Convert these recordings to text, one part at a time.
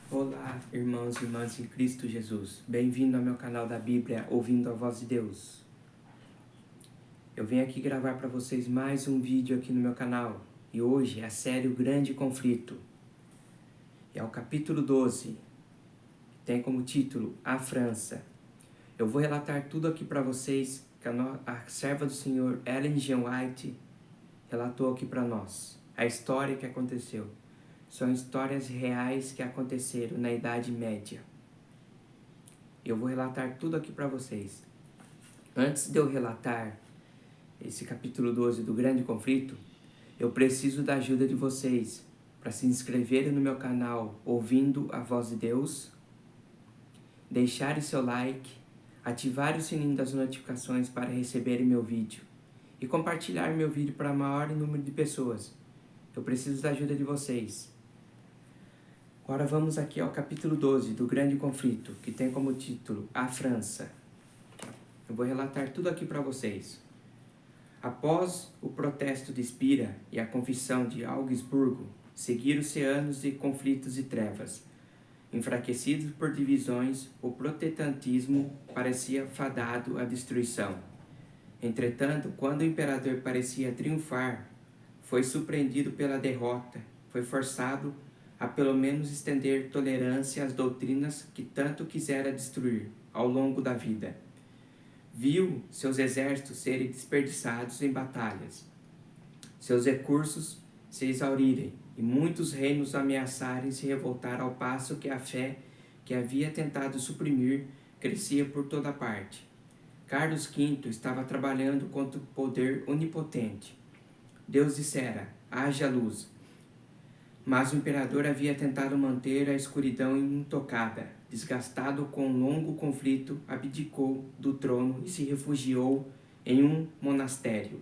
Olá, irmãos e irmãs em Cristo Jesus. Bem-vindo ao meu canal da Bíblia, Ouvindo a Voz de Deus. Eu venho aqui gravar para vocês mais um vídeo aqui no meu canal. E hoje é a série O Grande Conflito. É o capítulo 12, que tem como título A França. Eu vou relatar tudo aqui para vocês que a serva do Senhor, Ellen G. White, relatou aqui para nós. A história que aconteceu. São histórias reais que aconteceram na Idade Média. Eu vou relatar tudo aqui para vocês. Antes de eu relatar esse capítulo 12 do Grande Conflito, eu preciso da ajuda de vocês para se inscreverem no meu canal Ouvindo a Voz de Deus, deixarem seu like, ativar o sininho das notificações para receberem meu vídeo e compartilhar meu vídeo para maior número de pessoas. Eu preciso da ajuda de vocês. Agora vamos aqui ao capítulo 12 do Grande Conflito, que tem como título A França. Eu vou relatar tudo aqui para vocês. Após o protesto de Spira e a confissão de Augsburgo, seguiram-se anos de conflitos e trevas. Enfraquecido por divisões, o protestantismo parecia fadado à destruição. Entretanto, quando o imperador parecia triunfar, foi surpreendido pela derrota, foi forçado a pelo menos estender tolerância às doutrinas que tanto quisera destruir ao longo da vida. Viu seus exércitos serem desperdiçados em batalhas, seus recursos se exaurirem e muitos reinos ameaçarem se revoltar, ao passo que a fé que havia tentado suprimir crescia por toda parte. Carlos V estava trabalhando contra o poder onipotente. Deus dissera: haja luz. Mas o imperador havia tentado manter a escuridão intocada. Desgastado com um longo conflito, abdicou do trono e se refugiou em um monastério.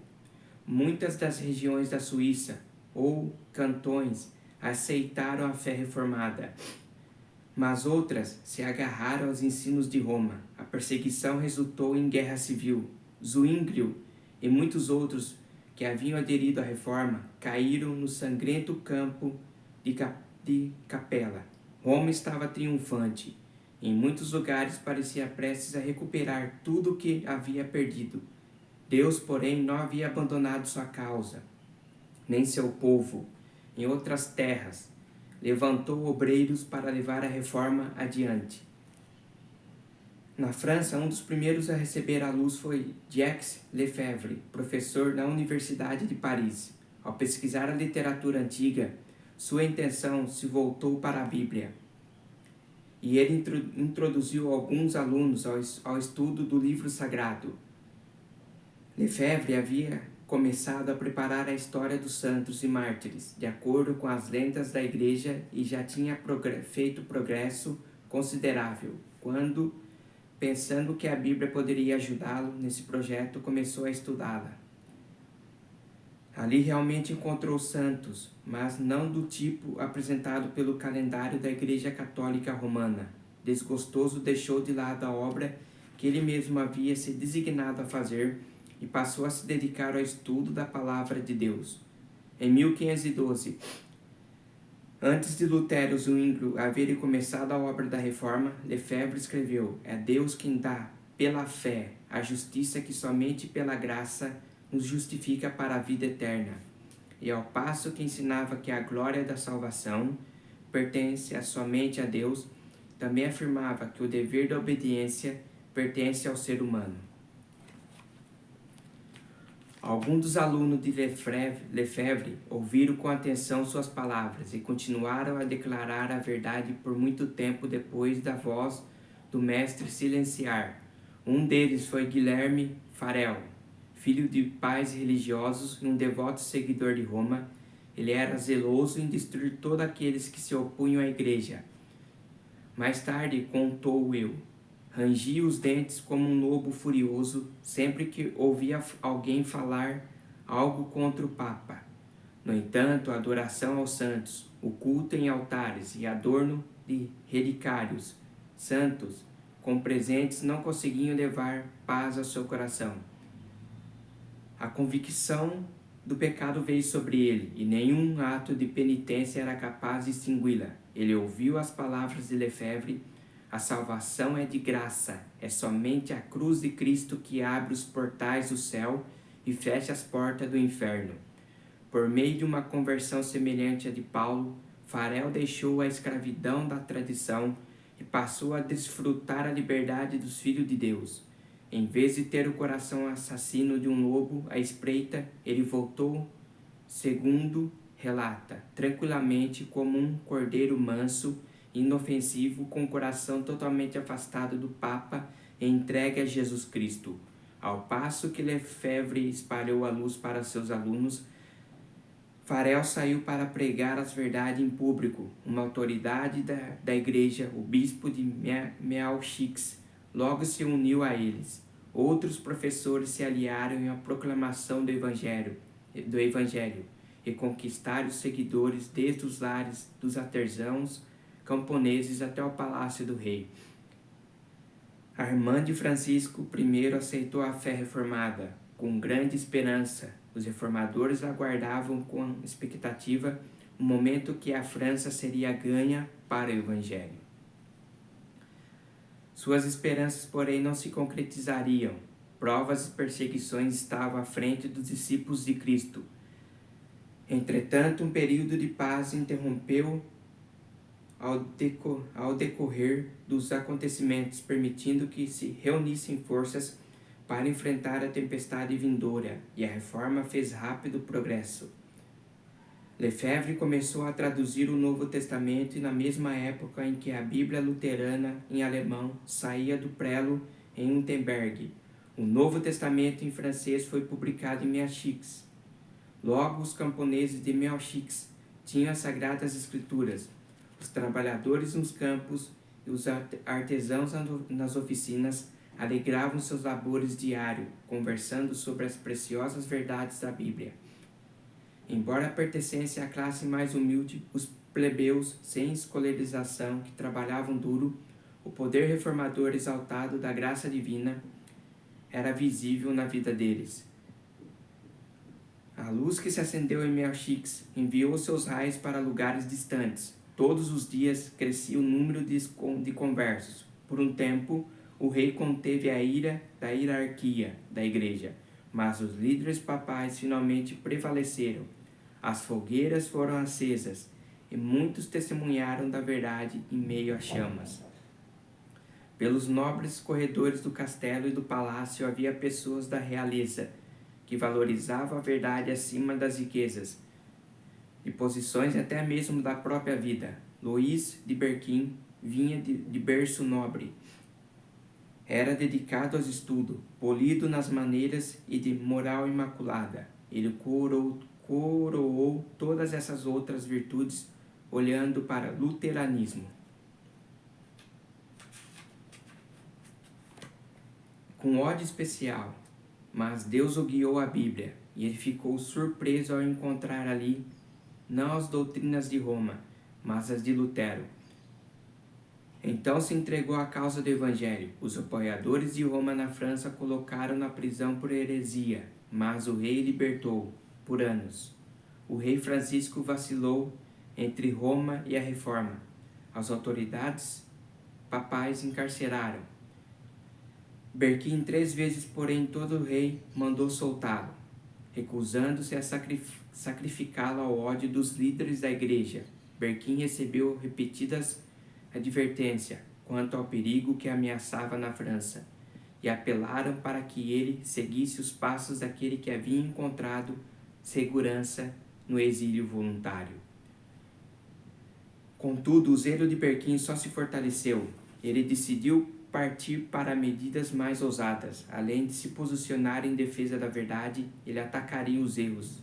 Muitas das regiões da Suíça, ou cantões, aceitaram a fé reformada, mas outras se agarraram aos ensinos de Roma. A perseguição resultou em guerra civil. Zwinglio e muitos outros que haviam aderido à reforma caíram no sangrento campo de Capela. Roma estava triunfante. Em muitos lugares parecia prestes a recuperar tudo o que havia perdido. Deus, porém, não havia abandonado sua causa, nem seu povo. Em outras terras, levantou obreiros para levar a reforma adiante. Na França, um dos primeiros a receber a luz foi Jacques Lefebvre, professor na Universidade de Paris. Ao pesquisar a literatura antiga, sua intenção se voltou para a Bíblia. E ele introduziu alguns alunos ao estudo do livro sagrado. Lefebvre havia começado a preparar a história dos santos e mártires, de acordo com as lendas da Igreja, e já tinha feito progresso considerável, quando, pensando que a Bíblia poderia ajudá-lo nesse projeto, começou a estudá-la. Ali realmente encontrou santos, mas não do tipo apresentado pelo calendário da Igreja Católica Romana. Desgostoso, deixou de lado a obra que ele mesmo havia se designado a fazer e passou a se dedicar ao estudo da Palavra de Deus. Em 1512, antes de Lutero e Zwinglio haverem começado a obra da Reforma, Lefebvre escreveu: é Deus quem dá, pela fé, a justiça que somente pela graça nos justifica para a vida eterna. E ao passo que ensinava que a glória da salvação pertence somente a Deus, também afirmava que o dever da obediência pertence ao ser humano. Alguns dos alunos de Lefebvre ouviram com atenção suas palavras e continuaram a declarar a verdade por muito tempo depois da voz do mestre silenciar. Um deles foi Guilherme Farel, filho de pais religiosos e um devoto seguidor de Roma. Ele era zeloso em destruir todos aqueles que se opunham à igreja. Mais tarde, contou eu, rangia os dentes como um lobo furioso sempre que ouvia alguém falar algo contra o Papa. No entanto, a adoração aos santos, o culto em altares e adorno de relicários santos com presentes não conseguiam levar paz ao seu coração. A convicção do pecado veio sobre ele, e nenhum ato de penitência era capaz de extingui-la. Ele ouviu as palavras de Lefebvre: a salvação é de graça, é somente a cruz de Cristo que abre os portais do céu e fecha as portas do inferno. Por meio de uma conversão semelhante à de Paulo, Farel deixou a escravidão da tradição e passou a desfrutar a liberdade dos filhos de Deus. Em vez de ter o coração assassino de um lobo à espreita, ele voltou, segundo relata, tranquilamente como um cordeiro manso, inofensivo, com o coração totalmente afastado do Papa e entregue a Jesus Cristo. Ao passo que Lefebvre espalhou a luz para seus alunos, Farel saiu para pregar as verdades em público. Uma autoridade da igreja, o bispo de Meaux, logo se uniu a eles. Outros professores se aliaram à proclamação do Evangelho e conquistaram os seguidores desde os lares dos artesãos camponeses até o palácio do rei. Armando Francisco I aceitou a fé reformada. Com grande esperança, os reformadores aguardavam com expectativa o momento que a França seria ganha para o Evangelho. Suas esperanças, porém, não se concretizariam. Provas e perseguições estavam à frente dos discípulos de Cristo. Entretanto, um período de paz interrompeu ao decorrer dos acontecimentos, permitindo que se reunissem forças para enfrentar a tempestade vindoura, e a reforma fez rápido progresso. Lefebvre começou a traduzir o Novo Testamento e na mesma época em que a Bíblia luterana em alemão saía do prelo em Wittenberg, o Novo Testamento em francês foi publicado em Meaux. Logo, os camponeses de Meaux tinham as Sagradas Escrituras, os trabalhadores nos campos e os artesãos nas oficinas alegravam seus labores diários, conversando sobre as preciosas verdades da Bíblia. Embora pertencessem à classe mais humilde, os plebeus sem escolarização que trabalhavam duro, o poder reformador exaltado da graça divina era visível na vida deles. A luz que se acendeu em Meaux enviou seus raios para lugares distantes. Todos os dias crescia o número de conversos. Por um tempo, o rei conteve a ira da hierarquia da igreja, mas os líderes papais finalmente prevaleceram. As fogueiras foram acesas e muitos testemunharam da verdade em meio às chamas. Pelos nobres corredores do castelo e do palácio havia pessoas da realeza que valorizavam a verdade acima das riquezas e posições até mesmo da própria vida. Louis de Berquim vinha de berço nobre. Era dedicado aos estudos, polido nas maneiras e de moral imaculada. Ele coroou todas essas outras virtudes olhando para o luteranismo. Com ódio especial, mas Deus o guiou à Bíblia, e ele ficou surpreso ao encontrar ali não as doutrinas de Roma, mas as de Lutero. Então se entregou à causa do Evangelho. Os apoiadores de Roma na França colocaram na prisão por heresia, mas o rei libertou por anos. O rei Francisco vacilou entre Roma e a Reforma. As autoridades papais encarceraram Berquim 3 vezes, porém todo o rei mandou soltá-lo, recusando-se a sacrificá-lo ao ódio dos líderes da igreja. Berquim recebeu repetidas advertência quanto ao perigo que ameaçava na França, e apelaram para que ele seguisse os passos daquele que havia encontrado segurança no exílio voluntário. Contudo, o zelo de Berquim só se fortaleceu. Ele decidiu partir para medidas mais ousadas. Além de se posicionar em defesa da verdade, ele atacaria os erros.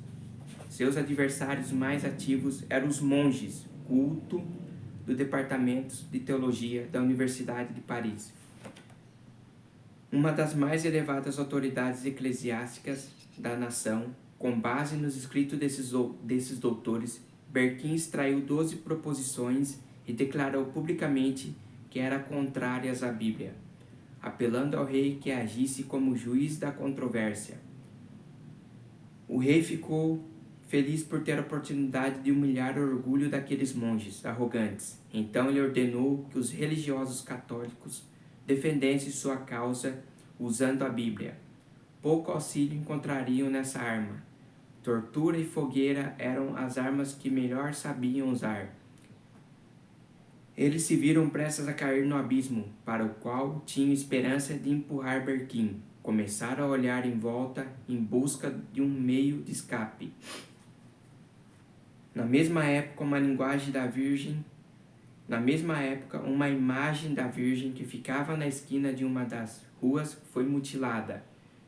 Seus adversários mais ativos eram os monges, culto do Departamento de Teologia da Universidade de Paris. Uma das mais elevadas autoridades eclesiásticas da nação, com base nos escritos desses doutores, Berquim extraiu 12 proposições e declarou publicamente que eram contrárias à Bíblia, apelando ao rei que agisse como juiz da controvérsia. O rei ficou feliz por ter a oportunidade de humilhar o orgulho daqueles monges arrogantes. Então ele ordenou que os religiosos católicos defendessem sua causa usando a Bíblia. Pouco auxílio encontrariam nessa arma. Tortura e fogueira eram as armas que melhor sabiam usar. Eles se viram prestes a cair no abismo, para o qual tinham esperança de empurrar Berquim. Começaram a olhar em volta em busca de um meio de escape. Na mesma época, uma imagem da Virgem que ficava na esquina de uma das ruas foi mutilada.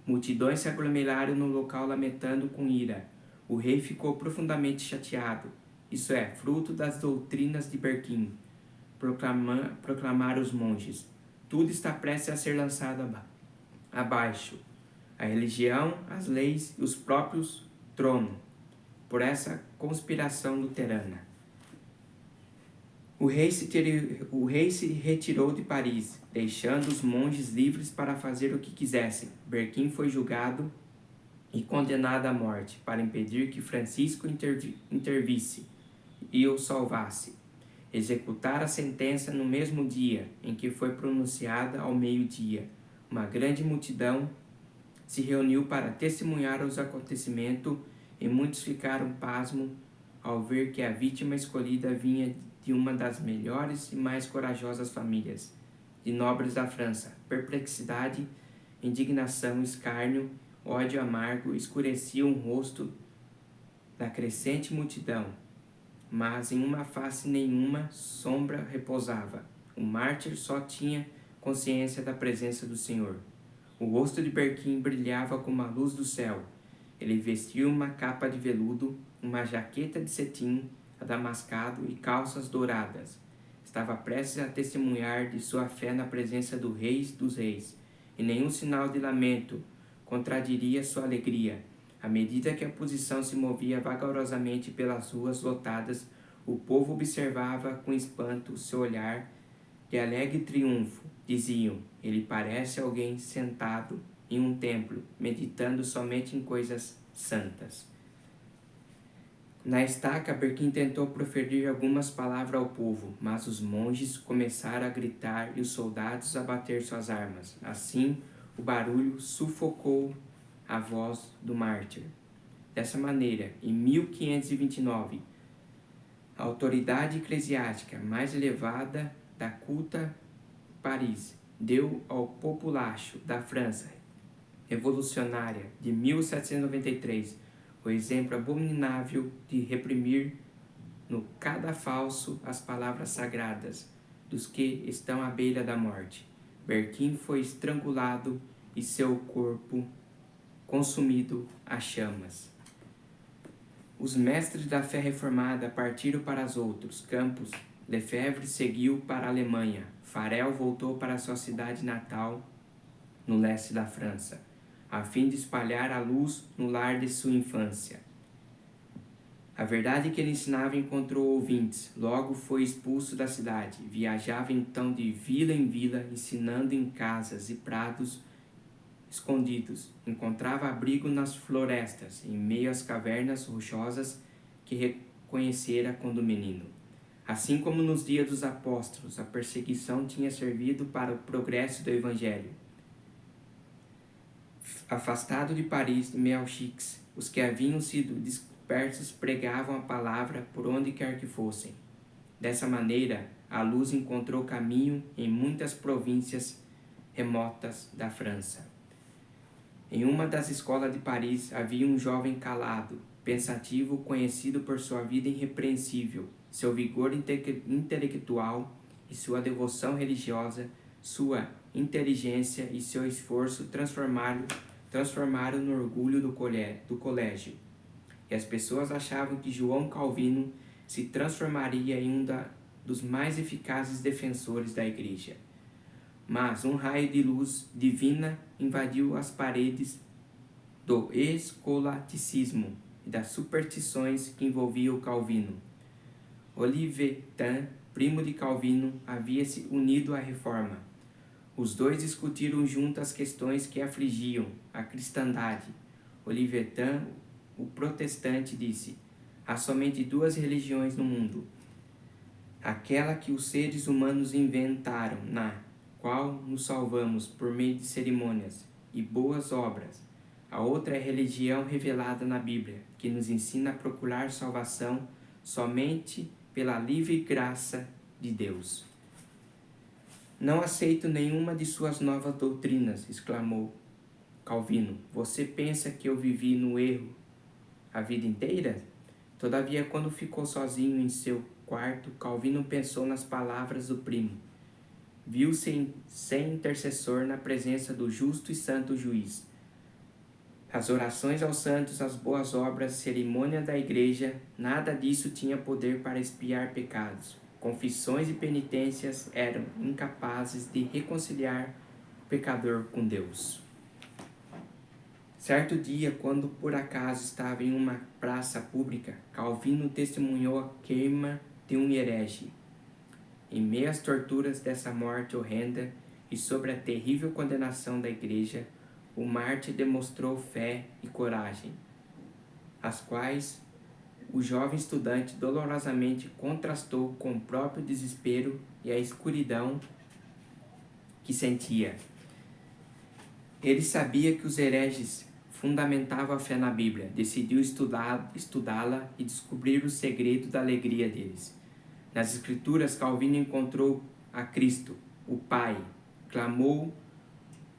Multidões se aglomeraram no local lamentando com ira. O rei ficou profundamente chateado. Isso é, fruto das doutrinas de Berquim. Proclamaram os monges. Tudo está prestes a ser lançado abaixo. A religião, as leis e os próprios tronos. Por essa conspiração luterana. O rei se retirou de Paris, deixando os monges livres para fazer o que quisessem. Berquim foi julgado e condenado à morte, para impedir que Francisco intervisse e o salvasse. Executaram a sentença no mesmo dia em que foi pronunciada ao meio-dia. Uma grande multidão se reuniu para testemunhar os acontecimentos e muitos ficaram pasmos ao ver que a vítima escolhida vinha de uma das melhores e mais corajosas famílias de nobres da França. Perplexidade, indignação, escárnio, ódio amargo escureciam o rosto da crescente multidão, mas em uma face nenhuma sombra repousava. O mártir só tinha consciência da presença do Senhor. O rosto de Berquim brilhava como a luz do céu. Ele vestiu uma capa de veludo, uma jaqueta de cetim adamascado e calças douradas. Estava prestes a testemunhar de sua fé na presença do Rei dos Reis, e nenhum sinal de lamento contradiria sua alegria. À medida que a procissão se movia vagarosamente pelas ruas lotadas, o povo observava com espanto seu olhar de alegre triunfo. Diziam: ele parece alguém sentado em um templo, meditando somente em coisas santas. Na estaca, Berquim tentou proferir algumas palavras ao povo, mas os monges começaram a gritar e os soldados a bater suas armas. Assim, o barulho sufocou a voz do mártir. Dessa maneira, em 1529, a autoridade eclesiástica mais elevada da culta Paris deu ao populacho da França revolucionária de 1793 o exemplo abominável de reprimir no cadafalso as palavras sagradas dos que estão à beira da morte. Berquim foi estrangulado e seu corpo consumido a chamas. Os mestres da fé reformada partiram para os outros campos. Lefebvre seguiu para a Alemanha. Farel voltou para sua cidade natal, no leste da França, a fim de espalhar a luz no lar de sua infância. A verdade que ele ensinava encontrou ouvintes, logo foi expulso da cidade. Viajava então de vila em vila, ensinando em casas e prados escondidos. Encontrava abrigo nas florestas, em meio às cavernas rochosas que reconhecera quando menino. Assim como nos dias dos apóstolos, a perseguição tinha servido para o progresso do Evangelho. Afastado de Paris, de Melchix, os que haviam sido dispersos pregavam a palavra por onde quer que fossem. Dessa maneira, a luz encontrou caminho em muitas províncias remotas da França. Em uma das escolas de Paris havia um jovem calado, pensativo, conhecido por sua vida irrepreensível, seu vigor intelectual e sua devoção religiosa, sua inteligência e seu esforço transformaram no orgulho do colégio. E as pessoas achavam que João Calvino se transformaria em um dos mais eficazes defensores da igreja. Mas um raio de luz divina invadiu as paredes do escolasticismo e das superstições que envolviam Calvino. Olivetan, primo de Calvino, havia se unido à reforma. Os dois discutiram juntos as questões que afligiam a cristandade. Olivetan o protestante disse: há somente duas religiões no mundo. Aquela que os seres humanos inventaram, na qual nos salvamos por meio de cerimônias e boas obras. A outra é a religião revelada na Bíblia, que nos ensina a procurar salvação somente pela livre graça de Deus. Não aceito nenhuma de suas novas doutrinas, exclamou Calvino. Você pensa que eu vivi no erro a vida inteira? Todavia, quando ficou sozinho em seu quarto, Calvino pensou nas palavras do primo. Viu-se sem intercessor na presença do justo e santo juiz. As orações aos santos, as boas obras, cerimônia da igreja, nada disso tinha poder para expiar pecados. Confissões e penitências eram incapazes de reconciliar o pecador com Deus. Certo dia, quando por acaso estava em uma praça pública, Calvino testemunhou a queima de um herege. Em meio às torturas dessa morte horrenda e sobre a terrível condenação da igreja, o mártir demonstrou fé e coragem, as quais o jovem estudante dolorosamente contrastou com o próprio desespero e a escuridão que sentia. Ele sabia que os hereges fundamentavam a fé na Bíblia, decidiu estudá-la e descobrir o segredo da alegria deles. Nas Escrituras, Calvino encontrou a Cristo, o Pai, clamou: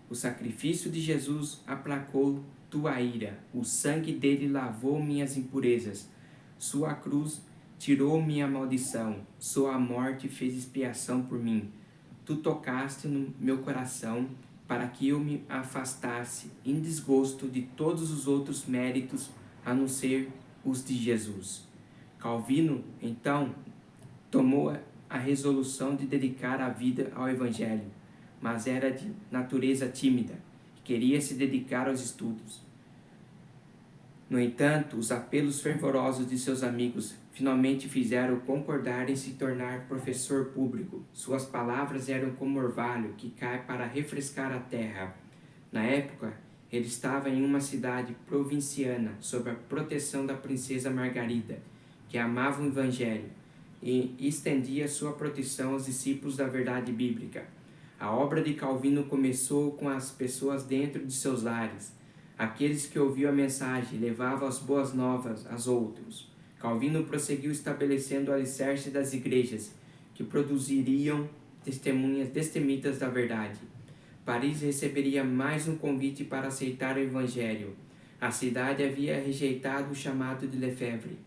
o sacrifício de Jesus aplacou tua ira, o sangue dele lavou minhas impurezas, sua cruz tirou minha maldição, sua morte fez expiação por mim. Tu tocaste no meu coração para que eu me afastasse em desgosto de todos os outros méritos a não ser os de Jesus. Calvino, então, tomou a resolução de dedicar a vida ao Evangelho, mas era de natureza tímida e queria se dedicar aos estudos. No entanto, os apelos fervorosos de seus amigos finalmente fizeram concordar em se tornar professor público. Suas palavras eram como orvalho que cai para refrescar a terra. Na época, ele estava em uma cidade provinciana, sob a proteção da princesa Margarida, que amava o Evangelho e estendia sua proteção aos discípulos da verdade bíblica. A obra de Calvino começou com as pessoas dentro de seus lares. Aqueles que ouviam a mensagem levavam as boas novas aos outros. Calvino prosseguiu estabelecendo o alicerce das igrejas, que produziriam testemunhas destemidas da verdade. Paris receberia mais um convite para aceitar o Evangelho. A cidade havia rejeitado o chamado de Lefebvre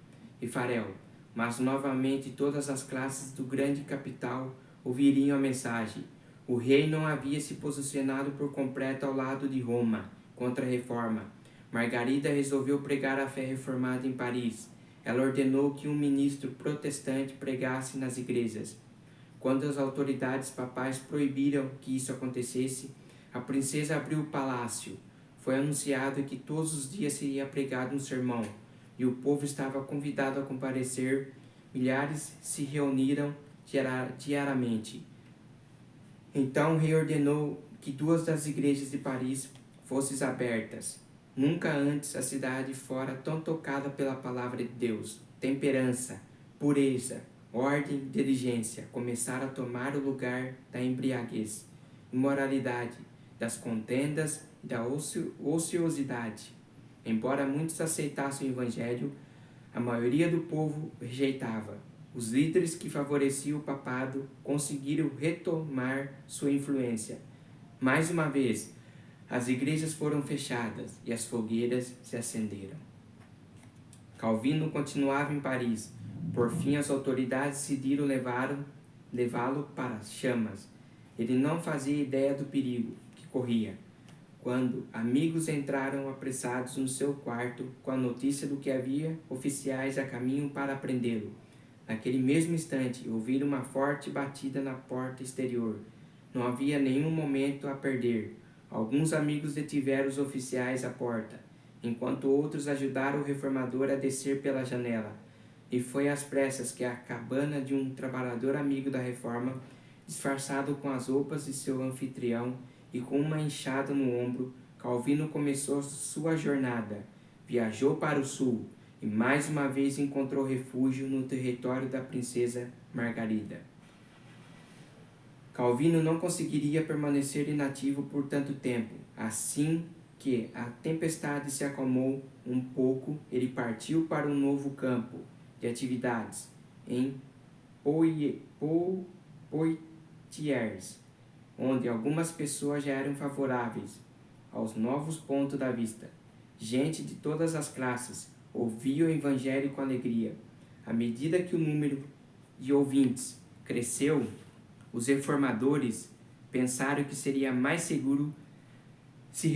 e Farel, mas novamente todas as classes do grande capital ouviriam a mensagem. O rei não havia se posicionado por completo ao lado de Roma contra a reforma. Margarida resolveu pregar a fé reformada em Paris. Ela ordenou que um ministro protestante pregasse nas igrejas. Quando as autoridades papais proibiram que isso acontecesse, a princesa abriu o palácio. Foi anunciado que todos os dias seria pregado um sermão, e o povo estava convidado a comparecer. Milhares se reuniram diariamente. Então o rei ordenou que 2 das igrejas de Paris fossem abertas. Nunca antes a cidade fora tão tocada pela palavra de Deus. Temperança, pureza, ordem e diligência começaram a tomar o lugar da embriaguez, imoralidade, das contendas e da ociosidade. Embora muitos aceitassem o Evangelho, a maioria do povo rejeitava. Os líderes que favoreciam o papado conseguiram retomar sua influência. Mais uma vez, as igrejas foram fechadas e as fogueiras se acenderam. Calvino continuava em Paris. Por fim, as autoridades decidiram levá-lo para as chamas. Ele não fazia ideia do perigo que corria, quando amigos entraram apressados no seu quarto com a notícia do que havia oficiais a caminho para prendê-lo. Naquele mesmo instante, ouviram uma forte batida na porta exterior. Não havia nenhum momento a perder. Alguns amigos detiveram os oficiais à porta, enquanto outros ajudaram o reformador a descer pela janela. E foi às pressas que a cabana de um trabalhador amigo da reforma, disfarçado com as roupas de seu anfitrião e com uma enxada no ombro, Calvino começou sua jornada. viajou para o sul e mais uma vez encontrou refúgio no território da princesa Margarida. Calvino não conseguiria permanecer inativo por tanto tempo. Assim que a tempestade se acalmou um pouco, ele partiu para um novo campo de atividades em Poitiers, onde algumas pessoas já eram favoráveis aos novos pontos da vista. Gente de todas as classes ouvia o evangelho com alegria. À medida que o número de ouvintes cresceu, os reformadores pensaram que seria mais seguro se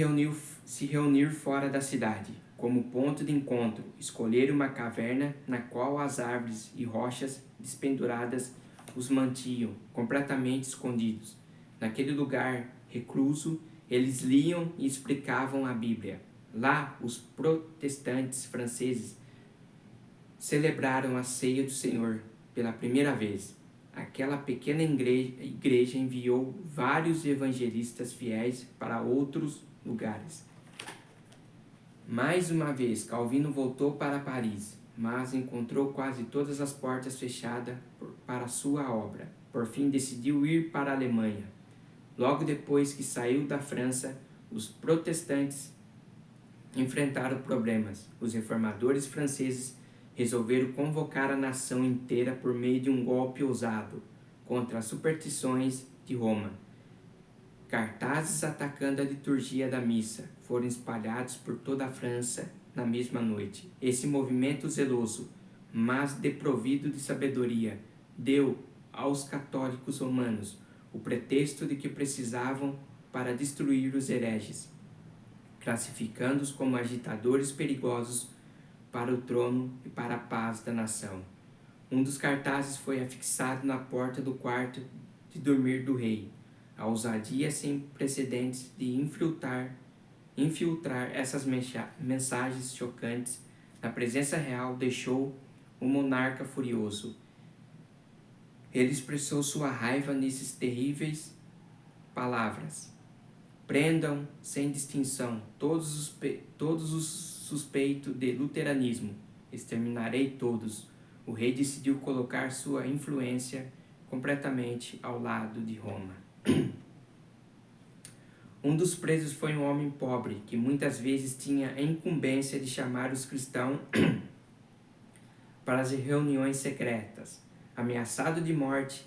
reunir fora da cidade. Como ponto de encontro, escolheram uma caverna na qual as árvores e rochas despenduradas os mantinham completamente escondidos. Naquele lugar recluso, eles liam e explicavam a Bíblia. Lá, os protestantes franceses celebraram a ceia do Senhor pela primeira vez. Aquela pequena igreja enviou vários evangelistas fiéis para outros lugares. Mais uma vez, Calvino voltou para Paris, mas encontrou quase todas as portas fechadas para sua obra. Por fim, decidiu ir para a Alemanha. Logo depois que saiu da França, os protestantes enfrentaram problemas. Os reformadores franceses resolveram convocar a nação inteira por meio de um golpe ousado contra as superstições de Roma. Cartazes atacando a liturgia da missa foram espalhados por toda a França na mesma noite. Esse movimento zeloso, mas desprovido de sabedoria, deu aos católicos romanos o pretexto de que precisavam para destruir os hereges, classificando-os como agitadores perigosos para o trono e para a paz da nação. Um dos cartazes foi afixado na porta do quarto de dormir do rei. A ousadia sem precedentes de infiltrar essas mensagens chocantes na presença real deixou o monarca furioso. Ele expressou sua raiva nesses terríveis palavras: prendam sem distinção todos os suspeitos de luteranismo, exterminarei todos. O rei decidiu colocar sua influência completamente ao lado de Roma. Um dos presos foi um homem pobre, que muitas vezes tinha a incumbência de chamar os cristãos para as reuniões secretas. Ameaçado de morte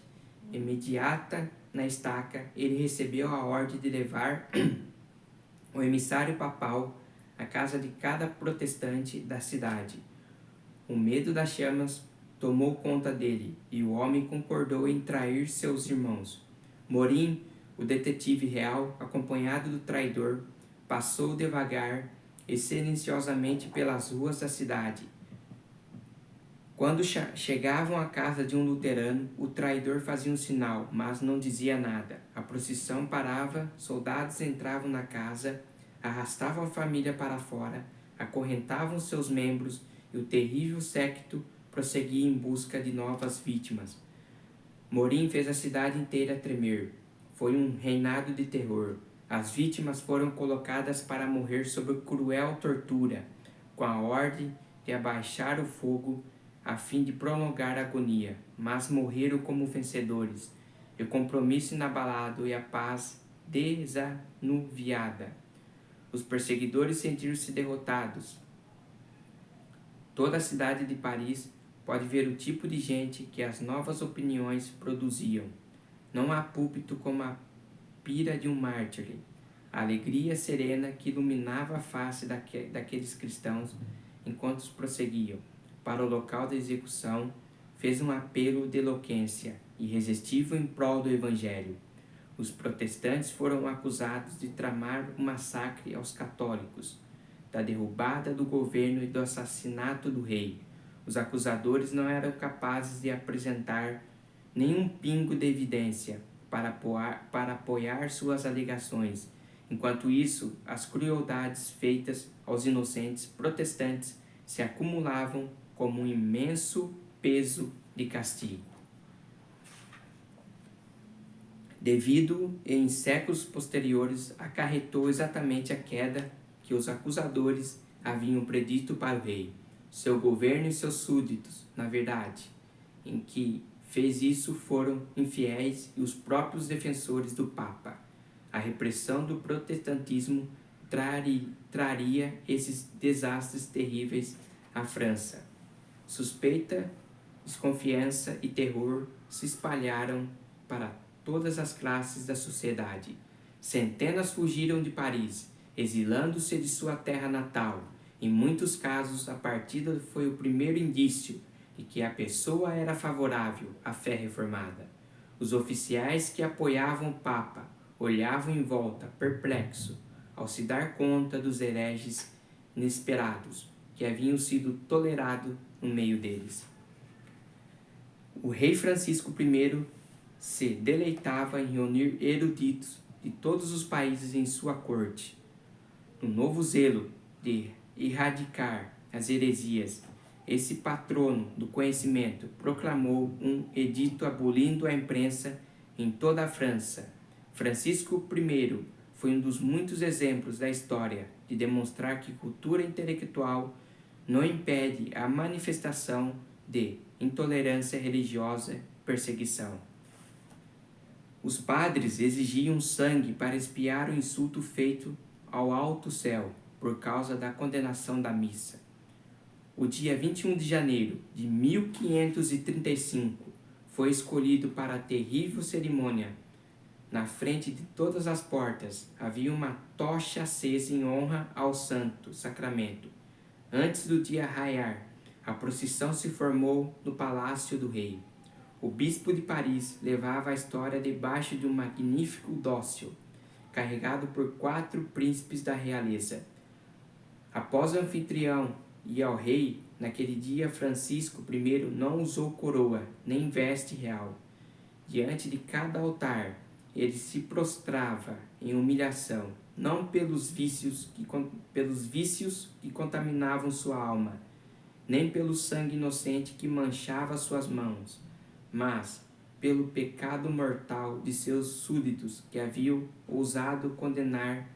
imediata na estaca, ele recebeu a ordem de levar o emissário papal à casa de cada protestante da cidade. O medo das chamas tomou conta dele, e o homem concordou em trair seus irmãos. Morin, o detetive real, acompanhado do traidor, passou devagar e silenciosamente pelas ruas da cidade. Quando chegavam à casa de um luterano, o traidor fazia um sinal, mas não dizia nada. A procissão parava, soldados entravam na casa, arrastavam a família para fora, acorrentavam seus membros e o terrível séquito prosseguia em busca de novas vítimas. Morin fez a cidade inteira tremer. Foi um reinado de terror. As vítimas foram colocadas para morrer sob cruel tortura, com a ordem de abaixar o fogo a fim de prolongar a agonia, mas morreram como vencedores, e o compromisso inabalado e a paz desanuviada. Os perseguidores sentiram-se derrotados. Toda a cidade de Paris pode ver o tipo de gente que as novas opiniões produziam. Não há púlpito como a pira de um mártir. A alegria serena que iluminava a face daqueles cristãos enquanto os prosseguiam para o local da execução fez um apelo de eloquência irresistível em prol do Evangelho. Os protestantes foram acusados de tramar um massacre aos católicos, da derrubada do governo e do assassinato do rei. Os acusadores não eram capazes de apresentar nenhum pingo de evidência para apoiar suas alegações. Enquanto isso, as crueldades feitas aos inocentes protestantes se acumulavam como um imenso peso de castigo. Devido em séculos posteriores, acarretou exatamente a queda que os acusadores haviam predito para o rei, seu governo e seus súditos. Na verdade, em que fez isso foram infiéis e os próprios defensores do Papa. A repressão do protestantismo traria esses desastres terríveis à França. Suspeita, desconfiança e terror se espalharam para todas as classes da sociedade. Centenas fugiram de Paris, exilando-se de sua terra natal. Em muitos casos, a partida foi o primeiro indício de que a pessoa era favorável à fé reformada. Os oficiais que apoiavam o Papa olhavam em volta, perplexos, ao se dar conta dos hereges inesperados que haviam sido tolerados no meio deles. O rei Francisco I se deleitava em reunir eruditos de todos os países em sua corte. No novo zelo de erradicar as heresias, esse patrono do conhecimento proclamou um edito abolindo a imprensa em toda a França. Francisco I foi um dos muitos exemplos da história de demonstrar que cultura intelectual não impede a manifestação de intolerância religiosa e perseguição. Os padres exigiam sangue para expiar o insulto feito ao alto céu por causa da condenação da missa. O dia 21 de janeiro de 1535 foi escolhido para a terrível cerimônia. Na frente de todas as portas havia uma tocha acesa em honra ao Santo Sacramento. Antes do dia raiar, a procissão se formou no Palácio do Rei. O bispo de Paris levava a história debaixo de um magnífico dócil, carregado por 4 príncipes da realeza. Após o anfitrião ir ao rei, naquele dia Francisco I não usou coroa, nem veste real. Diante de cada altar, ele se prostrava em humilhação, não pelos vícios que contaminavam sua alma, nem pelo sangue inocente que manchava suas mãos, mas pelo pecado mortal de seus súditos que haviam ousado condenar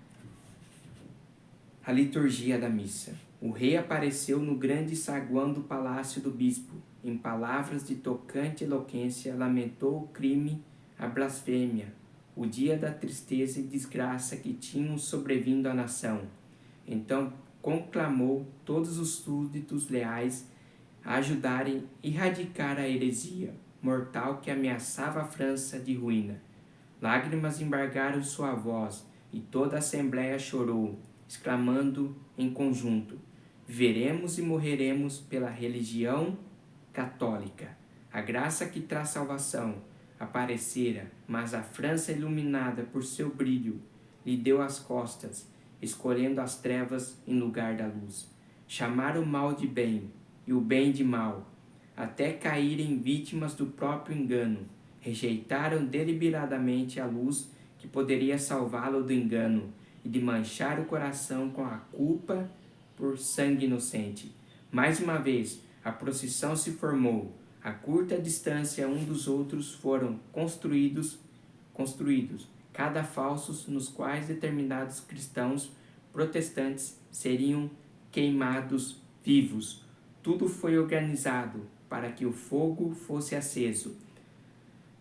a liturgia da missa. O rei apareceu no grande saguão do palácio do bispo. Em palavras de tocante eloquência, lamentou o crime, a blasfêmia, o dia da tristeza e desgraça que tinham sobrevindo à nação. Então conclamou todos os súditos leais a ajudarem a erradicar a heresia mortal que ameaçava a França de ruína. Lágrimas embargaram sua voz e toda a assembleia chorou, exclamando em conjunto: viveremos e morreremos pela religião católica. A graça que traz salvação aparecera, mas a França, iluminada por seu brilho, lhe deu as costas, escolhendo as trevas em lugar da luz. Chamaram o mal de bem e o bem de mal, até caírem vítimas do próprio engano. Rejeitaram deliberadamente a luz que poderia salvá-lo do engano e de manchar o coração com a culpa por sangue inocente. Mais uma vez, a procissão se formou. A curta distância um dos outros foram construídos cada falsos nos quais determinados cristãos protestantes seriam queimados vivos. Tudo foi organizado para que o fogo fosse aceso.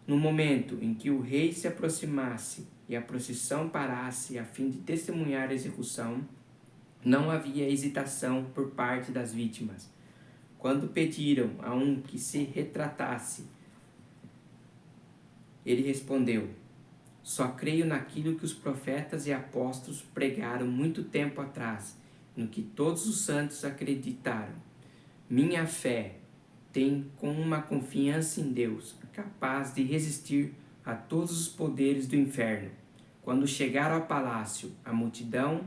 No momento em que o rei se aproximasse e a procissão parasse a fim de testemunhar a execução, não havia hesitação por parte das vítimas. Quando pediram a um que se retratasse, ele respondeu: só creio naquilo que os profetas e apóstolos pregaram muito tempo atrás, no que todos os santos acreditaram. Minha fé tem com uma confiança em Deus, capaz de resistir a todos os poderes do inferno. Quando chegaram ao palácio, a multidão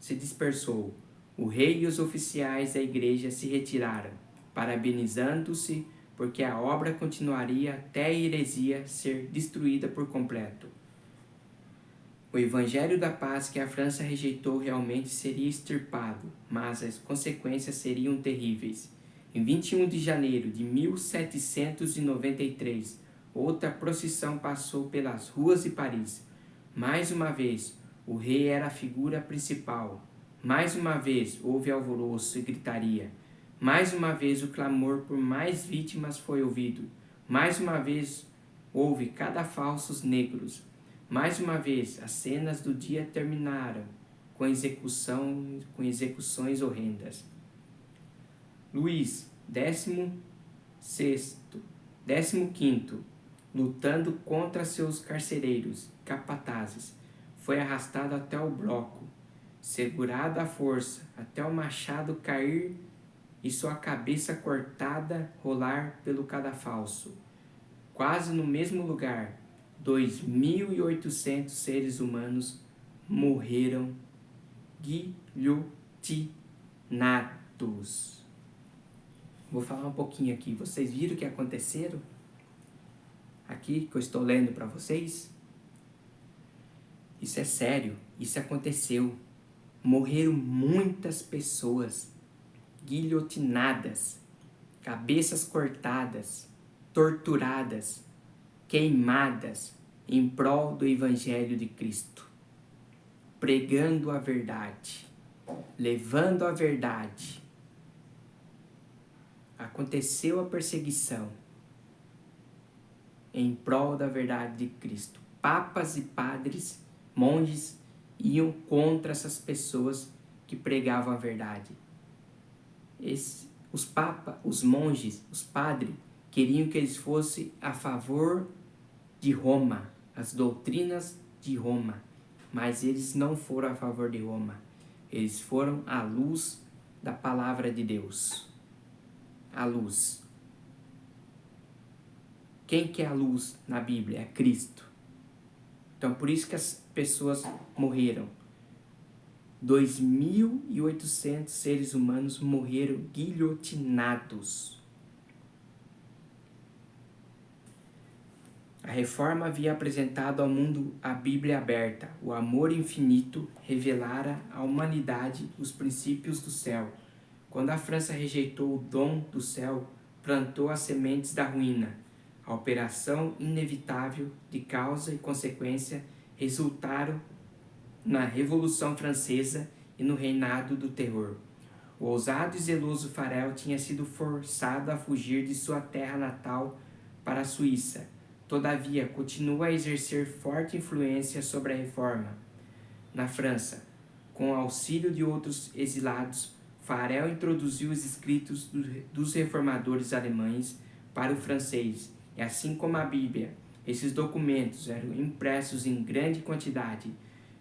se dispersou. O rei e os oficiais da igreja se retiraram, parabenizando-se porque a obra continuaria até a heresia ser destruída por completo. O evangelho da paz que a França rejeitou realmente seria extirpado, mas as consequências seriam terríveis. Em 21 de janeiro de 1793, outra procissão passou pelas ruas de Paris. Mais uma vez, o rei era a figura principal, Mais uma vez houve alvoroço e gritaria. Mais uma vez o clamor por mais vítimas foi ouvido. Mais uma vez houve cadafalsos negros. Mais uma vez as cenas do dia terminaram com execuções horrendas. Luís, 15º, lutando contra seus carcereiros, capatazes, foi arrastado até o bloco, segurado à força, até o machado cair e sua cabeça cortada rolar pelo cadafalso. Quase no mesmo lugar, 2.800 seres humanos morreram guilhotinados. Vou falar um pouquinho aqui. Vocês viram o que aconteceram? Aqui que eu estou lendo para vocês? Isso é sério. Isso aconteceu. Morreram muitas pessoas guilhotinadas, cabeças cortadas, torturadas, queimadas em prol do Evangelho de Cristo, pregando a verdade, levando a verdade. Aconteceu a perseguição em prol da verdade de Cristo. Papas e padres, monges, iam contra essas pessoas que pregavam a verdade. Os papas, os monges, os padres, queriam que eles fossem a favor de Roma, as doutrinas de Roma, mas eles não foram a favor de Roma. Eles foram à luz da palavra de Deus. A luz. Quem que é a luz na Bíblia? É Cristo. Então, por isso que as pessoas morreram. 2.800 seres humanos morreram guilhotinados. A Reforma havia apresentado ao mundo a Bíblia aberta. O amor infinito revelara à humanidade os princípios do céu. Quando a França rejeitou o dom do céu, plantou as sementes da ruína. A operação inevitável de causa e consequência resultaram na Revolução Francesa e no reinado do terror. O ousado e zeloso Farel tinha sido forçado a fugir de sua terra natal para a Suíça. Todavia, continua a exercer forte influência sobre a Reforma. Na França, com o auxílio de outros exilados, Farel introduziu os escritos dos reformadores alemães para o francês, e assim como a Bíblia, esses documentos eram impressos em grande quantidade.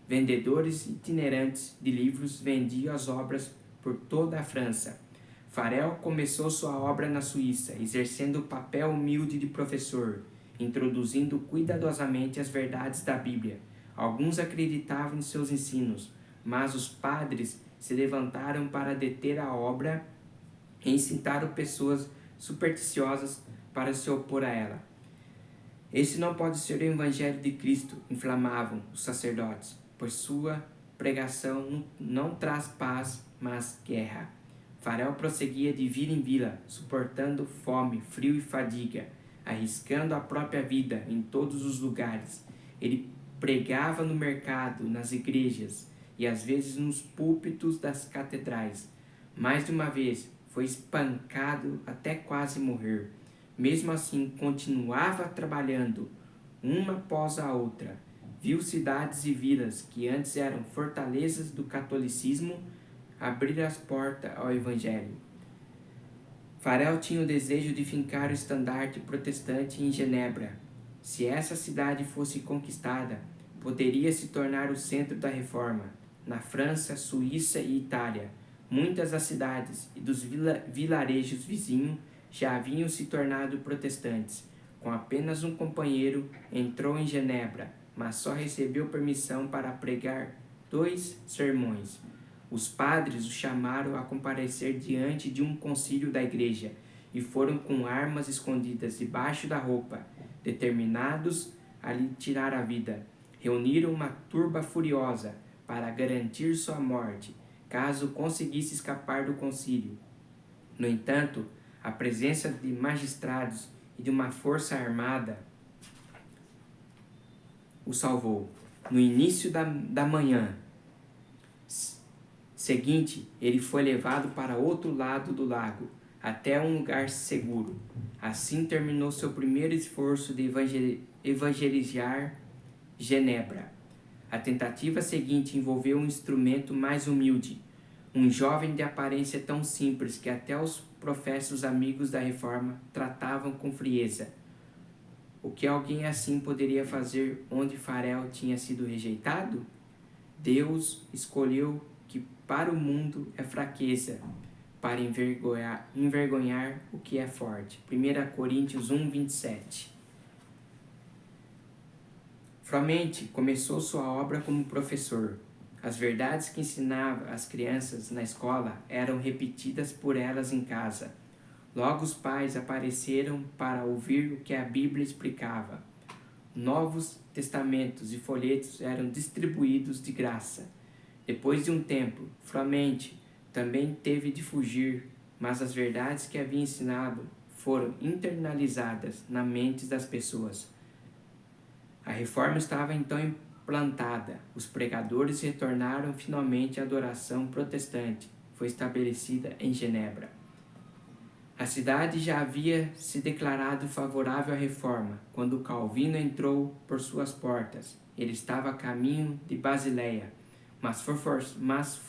Vendedores itinerantes de livros vendiam as obras por toda a França. Farel começou sua obra na Suíça, exercendo o papel humilde de professor, introduzindo cuidadosamente as verdades da Bíblia. Alguns acreditavam em seus ensinos, mas os padres se levantaram para deter a obra e incitaram pessoas supersticiosas para se opor a ela. Esse não pode ser o Evangelho de Cristo, inflamavam os sacerdotes, pois sua pregação não traz paz, mas guerra. Farel prosseguia de vila em vila, suportando fome, frio e fadiga, arriscando a própria vida em todos os lugares. Ele pregava no mercado, nas igrejas e às vezes nos púlpitos das catedrais. Mais de uma vez foi espancado até quase morrer. Mesmo assim, continuava trabalhando, uma após a outra. Viu cidades e vilas que antes eram fortalezas do catolicismo abrir as portas ao Evangelho. Farel tinha o desejo de fincar o estandarte protestante em Genebra. Se essa cidade fosse conquistada, poderia se tornar o centro da reforma. Na França, Suíça e Itália, muitas das cidades e dos vilarejos vizinhos já haviam se tornado protestantes. Com apenas um companheiro, entrou em Genebra, mas só recebeu permissão para pregar 2 sermões. Os padres o chamaram a comparecer diante de um concílio da igreja e foram com armas escondidas debaixo da roupa, determinados a lhe tirar a vida. Reuniram uma turba furiosa para garantir sua morte, caso conseguisse escapar do concílio. No entanto, a presença de magistrados e de uma força armada o salvou. No início da manhã, seguinte, ele foi levado para outro lado do lago, até um lugar seguro. Assim terminou seu primeiro esforço de evangelizar Genebra. A tentativa seguinte envolveu um instrumento mais humilde, um jovem de aparência tão simples que até os professos amigos da Reforma tratavam com frieza. O que alguém assim poderia fazer onde Farel tinha sido rejeitado? Deus escolheu que para o mundo é fraqueza, para envergonhar o que é forte. 1 Coríntios 1, 27. Fromente começou sua obra como professor. As verdades que ensinava às crianças na escola eram repetidas por elas em casa. Logo os pais apareceram para ouvir o que a Bíblia explicava. Novos testamentos e folhetos eram distribuídos de graça. Depois de um tempo, Fromente também teve de fugir, mas as verdades que havia ensinado foram internalizadas na mente das pessoas. A reforma estava então implantada. Os pregadores retornaram finalmente à adoração protestante. Foi estabelecida em Genebra. A cidade já havia se declarado favorável à reforma quando Calvino entrou por suas portas. Ele estava a caminho de Basileia, mas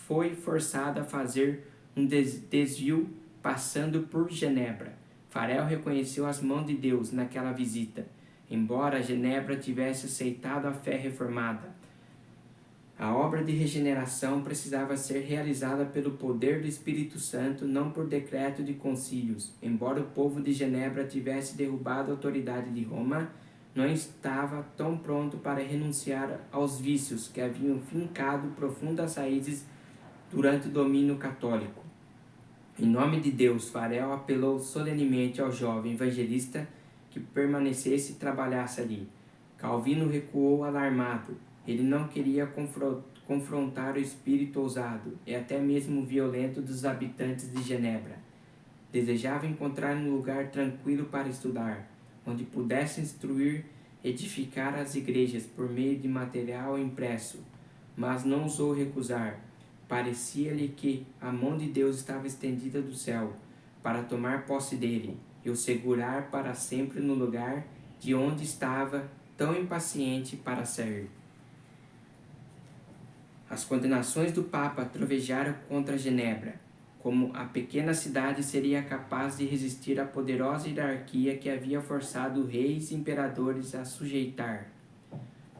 foi forçado a fazer um desvio passando por Genebra. Farel reconheceu as mãos de Deus naquela visita, embora Genebra tivesse aceitado a fé reformada. A obra de regeneração precisava ser realizada pelo poder do Espírito Santo, não por decreto de concílios. Embora o povo de Genebra tivesse derrubado a autoridade de Roma, não estava tão pronto para renunciar aos vícios que haviam fincado profundas raízes durante o domínio católico. Em nome de Deus, Farel apelou solenemente ao jovem evangelista que permanecesse e trabalhasse ali. Calvino recuou alarmado. Ele não queria confrontar o espírito ousado e até mesmo violento dos habitantes de Genebra. Desejava encontrar um lugar tranquilo para estudar, onde pudesse instruir e edificar as igrejas por meio de material impresso, mas não ousou recusar. Parecia-lhe que a mão de Deus estava estendida do céu para tomar posse dele e o segurar para sempre no lugar de onde estava tão impaciente para sair. As condenações do Papa trovejaram contra Genebra. Como a pequena cidade seria capaz de resistir à poderosa hierarquia que havia forçado reis e imperadores a sujeitar?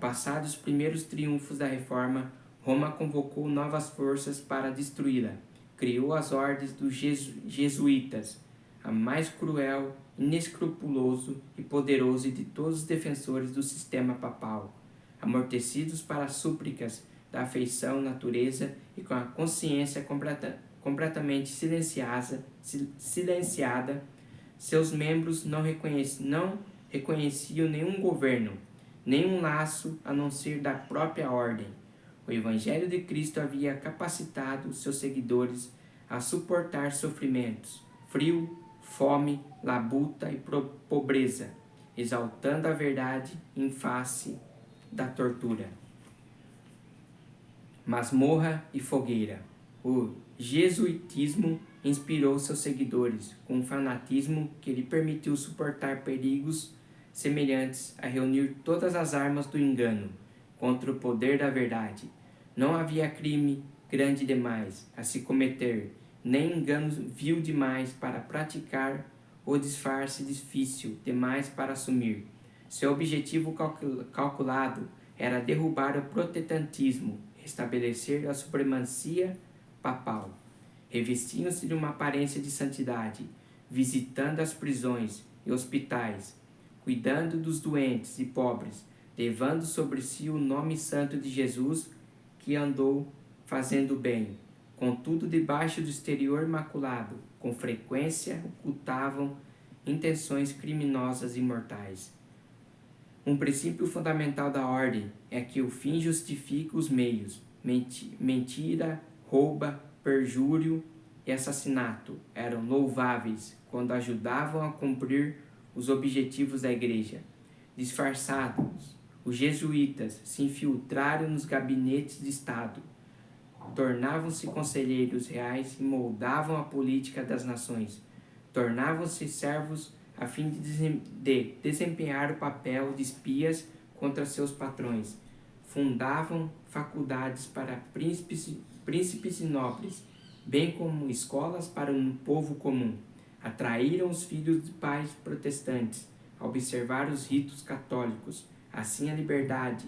Passados os primeiros triunfos da reforma, Roma convocou novas forças para destruí-la. Criou as ordens dos jesuítas, a mais cruel, inescrupuloso e poderoso de todos os defensores do sistema papal. Amortecidos para as súplicas da afeição natureza e com a consciência completamente silenciada, seus membros não reconheciam nenhum governo, nenhum laço a não ser da própria ordem. O Evangelho de Cristo havia capacitado seus seguidores a suportar sofrimentos, frio, fome, labuta e pobreza, exaltando a verdade em face da tortura. Masmorra e fogueira. O jesuitismo inspirou seus seguidores com um fanatismo que lhe permitiu suportar perigos semelhantes a reunir todas as armas do engano contra o poder da verdade. Não havia crime grande demais a se cometer, nem engano vil demais para praticar ou disfarce difícil demais para assumir. Seu objetivo calculado era derrubar o protestantismo, restabelecer a supremacia papal. Revestiam-se de uma aparência de santidade, visitando as prisões e hospitais, cuidando dos doentes e pobres, levando sobre si o nome santo de Jesus, que andou fazendo bem. Contudo, debaixo do exterior imaculado, com frequência ocultavam intenções criminosas e mortais. Um princípio fundamental da ordem é que o fim justifica os meios. Mentira, roubo, perjúrio e assassinato eram louváveis quando ajudavam a cumprir os objetivos da igreja. Disfarçados, os jesuítas se infiltraram nos gabinetes de Estado, tornavam-se conselheiros reais e moldavam a política das nações. Tornavam-se servos a fim de desempenhar o papel de espias contra seus patrões. Fundavam faculdades para príncipes e nobres, bem como escolas para um povo comum. Atraíram os filhos de pais protestantes a observar os ritos católicos. Assim, a liberdade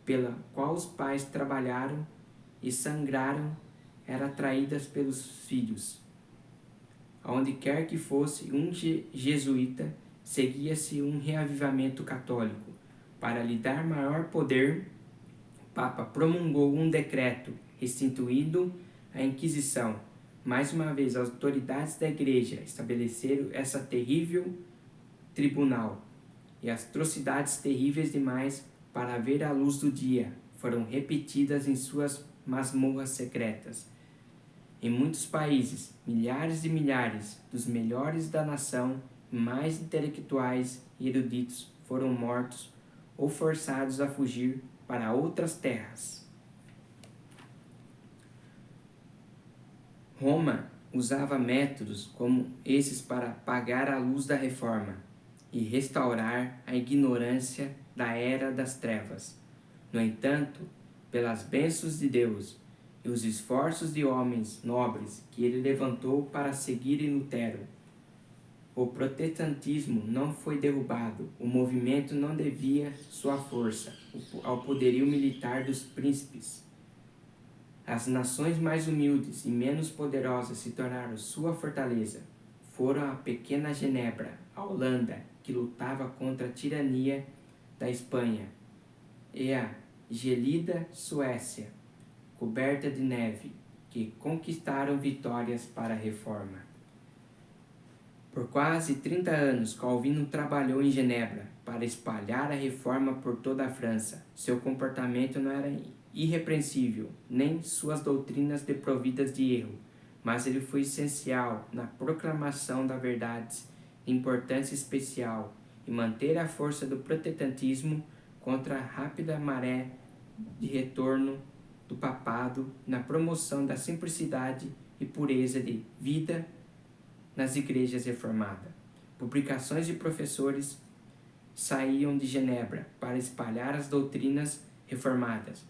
pela qual os pais trabalharam e sangraram era atraída pelos filhos. Aonde quer que fosse um jesuíta, seguia-se um reavivamento católico. Para lhe dar maior poder, o Papa promulgou um decreto restituindo a Inquisição. Mais uma vez, as autoridades da Igreja estabeleceram essa terrível tribunal, e as atrocidades terríveis demais para ver a luz do dia foram repetidas em suas masmorras secretas. Em muitos países, milhares e milhares dos melhores da nação, mais intelectuais e eruditos, foram mortos ou forçados a fugir para outras terras. Roma usava métodos como esses para apagar a luz da reforma e restaurar a ignorância da era das trevas. No entanto, pelas bênçãos de Deus e os esforços de homens nobres que ele levantou para seguirem Lutero, o protestantismo não foi derrubado. O movimento não devia sua força ao poderio militar dos príncipes. As nações mais humildes e menos poderosas se tornaram sua fortaleza. Foram a pequena Genebra, a Holanda, que lutava contra a tirania da Espanha, e a gelida Suécia, coberta de neve, que conquistaram vitórias para a reforma. Por quase 30 anos, Calvino trabalhou em Genebra para espalhar a reforma por toda a França. Seu comportamento não era irrepreensível, nem suas doutrinas desprovidas de erro, mas ele foi essencial na proclamação da verdade de importância especial e manter a força do protestantismo contra a rápida maré de retorno do papado na promoção da simplicidade e pureza de vida nas igrejas reformadas. Publicações de professores saíam de Genebra para espalhar as doutrinas reformadas.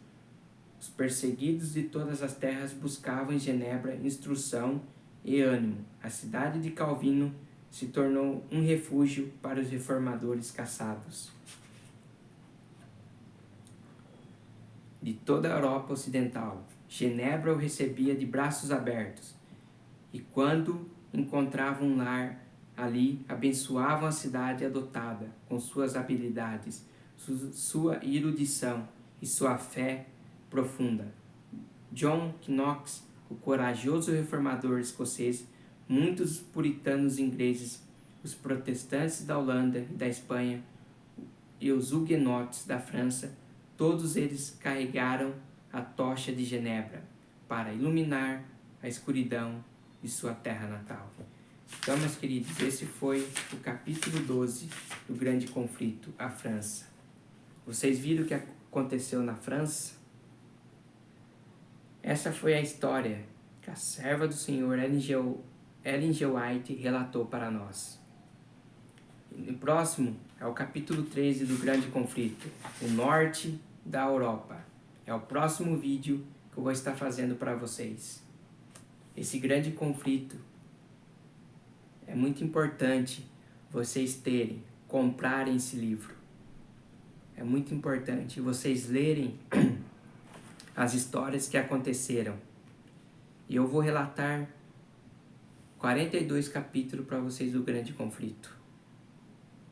Os perseguidos de todas as terras buscavam em Genebra instrução e ânimo. A cidade de Calvino se tornou um refúgio para os reformadores caçados de toda a Europa Ocidental. Genebra o recebia de braços abertos, e quando encontravam um lar ali, abençoavam a cidade adotada com suas habilidades, sua erudição e sua fé profunda. John Knox, o corajoso reformador escocês, muitos puritanos ingleses, os protestantes da Holanda e da Espanha e os huguenotes da França, todos eles carregaram a tocha de Genebra para iluminar a escuridão de sua terra natal. Então, meus queridos, esse foi o capítulo 12 do Grande Conflito, a França. Vocês viram o que aconteceu na França? Essa foi a história que a serva do Senhor Ellen G. White relatou para nós. O próximo é o capítulo 13 do Grande Conflito, o norte da Europa. É o próximo vídeo que eu vou estar fazendo para vocês. Esse grande conflito é muito importante vocês comprarem esse livro. É muito importante vocês lerem as histórias que aconteceram. E eu vou relatar 42 capítulos para vocês do Grande Conflito.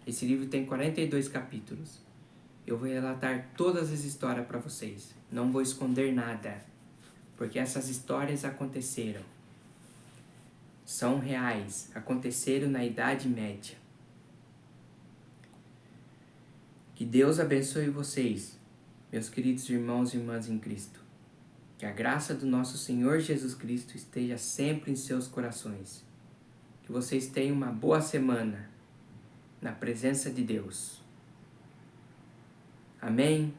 Esse livro tem 42 capítulos. Eu vou relatar todas as histórias para vocês. Não vou esconder nada, porque essas histórias aconteceram. São reais, aconteceram na Idade Média. Que Deus abençoe vocês, meus queridos irmãos e irmãs em Cristo. Que a graça do nosso Senhor Jesus Cristo esteja sempre em seus corações. Que vocês tenham uma boa semana na presença de Deus. Amém?